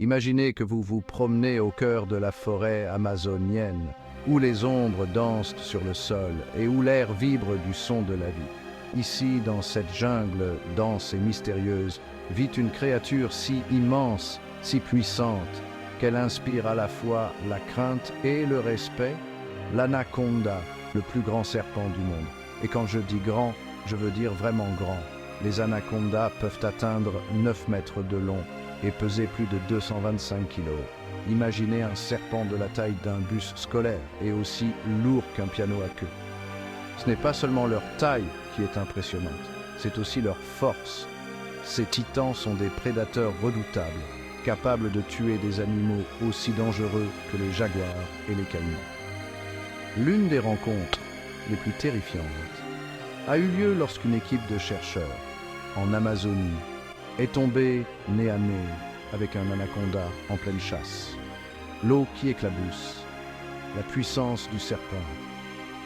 Imaginez que vous vous promenez au cœur de la forêt amazonienne, où les ombres dansent sur le sol et où l'air vibre du son de la vie. Ici, dans cette jungle dense et mystérieuse, vit une créature si immense, si puissante, qu'elle inspire à la fois la crainte et le respect, l'anaconda, le plus grand serpent du monde. Et quand je dis grand, je veux dire vraiment grand. Les anacondas peuvent atteindre 9 mètres de long et peser plus de 225 kilos. Imaginez un serpent de la taille d'un bus scolaire et aussi lourd qu'un piano à queue. Ce n'est pas seulement leur taille qui est impressionnante, c'est aussi leur force. Ces titans sont des prédateurs redoutables, capables de tuer des animaux aussi dangereux que les jaguars et les caïmans. L'une des rencontres les plus terrifiantes a eu lieu lorsqu'une équipe de chercheurs en Amazonie est tombée nez à nez avec un anaconda en pleine chasse. L'eau qui éclabousse, la puissance du serpent.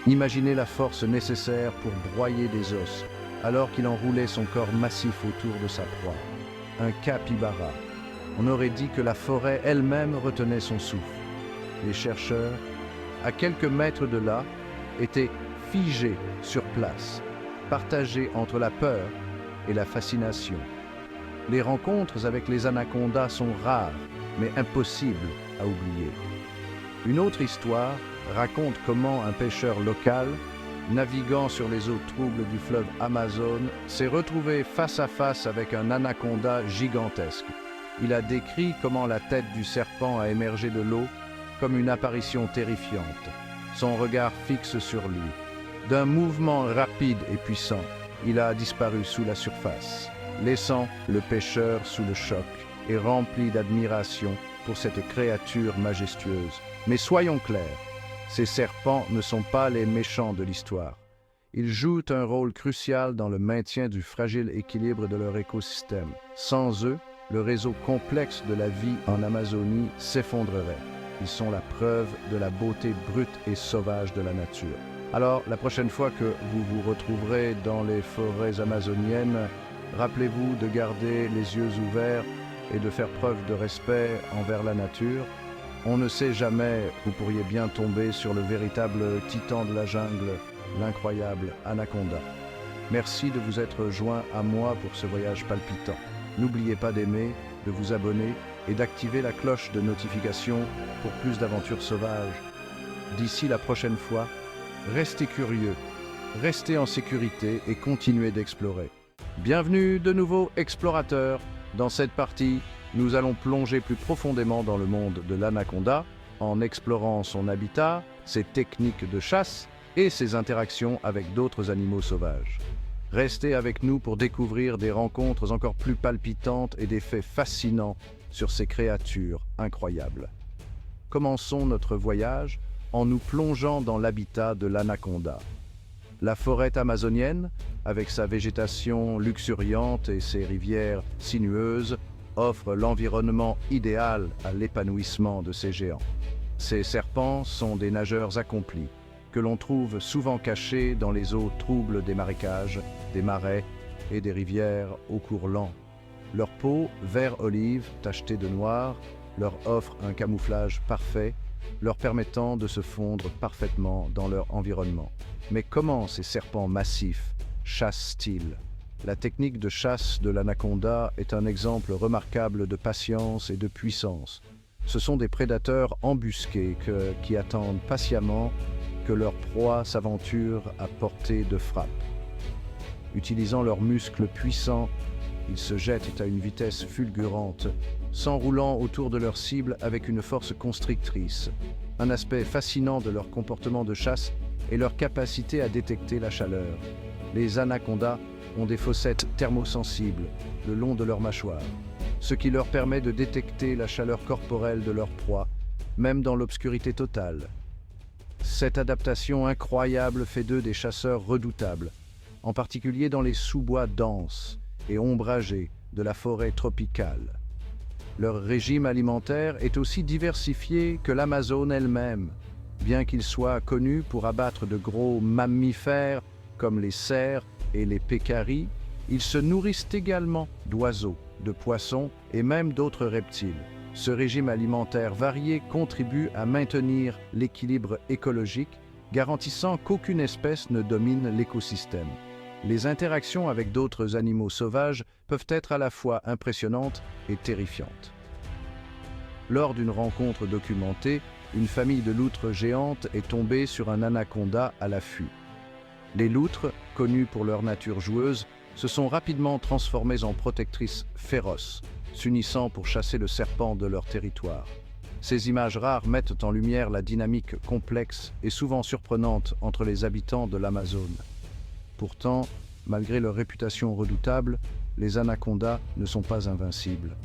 Imaginez la force nécessaire pour broyer des os alors qu'il enroulait son corps massif autour de sa proie. Un capybara. On aurait dit que la forêt elle-même retenait son souffle. Les chercheurs, à quelques mètres de là, étaient figés sur place, partagés entre la peur et la fascination. Les rencontres avec les anacondas sont rares, mais impossibles à oublier. Une autre histoire raconte comment un pêcheur local, naviguant sur les eaux troubles du fleuve Amazon, s'est retrouvé face à face avec un anaconda gigantesque. Il a décrit comment la tête du serpent a émergé de l'eau comme une apparition terrifiante, son regard fixe sur lui. D'un mouvement rapide et puissant, il a disparu sous la surface, laissant le pêcheur sous le choc et rempli d'admiration pour cette créature majestueuse. Mais soyons clairs, ces serpents ne sont pas les méchants de l'histoire. Ils jouent un rôle crucial dans le maintien du fragile équilibre de leur écosystème. Sans eux, le réseau complexe de la vie en Amazonie s'effondrerait. Ils sont la preuve de la beauté brute et sauvage de la nature. Alors, la prochaine fois que vous vous retrouverez dans les forêts amazoniennes, rappelez-vous de garder les yeux ouverts et de faire preuve de respect envers la nature. On ne sait jamais, vous pourriez bien tomber sur le véritable titan de la jungle, l'incroyable anaconda. Merci de vous être joint à moi pour ce voyage palpitant. N'oubliez pas d'aimer, de vous abonner et d'activer la cloche de notification pour plus d'aventures sauvages. D'ici la prochaine fois, restez curieux, restez en sécurité et continuez d'explorer. Bienvenue de nouveaux explorateurs. Dans cette partie, nous allons plonger plus profondément dans le monde de l'anaconda en explorant son habitat, ses techniques de chasse et ses interactions avec d'autres animaux sauvages. Restez avec nous pour découvrir des rencontres encore plus palpitantes et des faits fascinants sur ces créatures incroyables. Commençons notre voyage en nous plongeant dans l'habitat de l'anaconda. La forêt amazonienne, avec sa végétation luxuriante et ses rivières sinueuses, offre l'environnement idéal à l'épanouissement de ces géants. Ces serpents sont des nageurs accomplis, que l'on trouve souvent cachés dans les eaux troubles des marécages, des marais et des rivières au cours lent. Leur peau, vert olive, tachetée de noir, leur offre un camouflage parfait, leur permettant de se fondre parfaitement dans leur environnement. Mais comment ces serpents massifs chassent-ils? La technique de chasse de l'anaconda est un exemple remarquable de patience et de puissance. Ce sont des prédateurs embusqués qui attendent patiemment que leur proie s'aventure à portée de frappe. Utilisant leurs muscles puissants, ils se jettent à une vitesse fulgurante, s'enroulant autour de leur cible avec une force constrictrice. Un aspect fascinant de leur comportement de chasse est leur capacité à détecter la chaleur. Les anacondas ont des fossettes thermosensibles le long de leur mâchoire, ce qui leur permet de détecter la chaleur corporelle de leur proie, même dans l'obscurité totale. Cette adaptation incroyable fait d'eux des chasseurs redoutables, en particulier dans les sous-bois denses et ombragés de la forêt tropicale. Leur régime alimentaire est aussi diversifié que l'Amazone elle-même, bien qu'ils soient connus pour abattre de gros mammifères comme les cerfs et les pécaris, ils se nourrissent également d'oiseaux, de poissons et même d'autres reptiles. Ce régime alimentaire varié contribue à maintenir l'équilibre écologique, garantissant qu'aucune espèce ne domine l'écosystème. Les interactions avec d'autres animaux sauvages peuvent être à la fois impressionnantes et terrifiantes. Lors d'une rencontre documentée, une famille de loutres géantes est tombée sur un anaconda à l'affût. Les loutres, connues pour leur nature joueuse, se sont rapidement transformées en protectrices féroces, s'unissant pour chasser le serpent de leur territoire. Ces images rares mettent en lumière la dynamique complexe et souvent surprenante entre les habitants de l'Amazone. Pourtant, malgré leur réputation redoutable, les anacondas ne sont pas invincibles.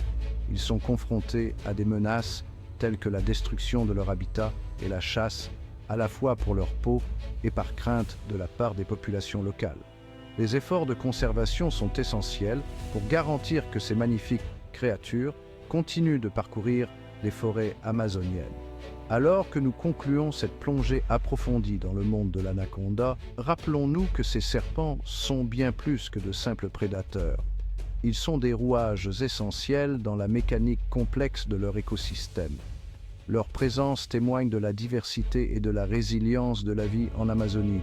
Ils sont confrontés à des menaces telles que la destruction de leur habitat et la chasse, à la fois pour leur peau et par crainte de la part des populations locales. Les efforts de conservation sont essentiels pour garantir que ces magnifiques créatures continuent de parcourir les forêts amazoniennes. Alors que nous concluons cette plongée approfondie dans le monde de l'anaconda, rappelons-nous que ces serpents sont bien plus que de simples prédateurs. Ils sont des rouages essentiels dans la mécanique complexe de leur écosystème. Leur présence témoigne de la diversité et de la résilience de la vie en Amazonie.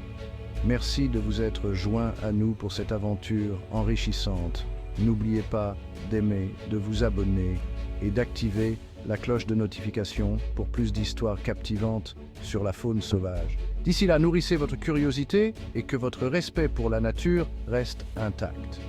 Merci de vous être joints à nous pour cette aventure enrichissante. N'oubliez pas d'aimer, de vous abonner et d'activer la cloche de notification pour plus d'histoires captivantes sur la faune sauvage. D'ici là, nourrissez votre curiosité et que votre respect pour la nature reste intact.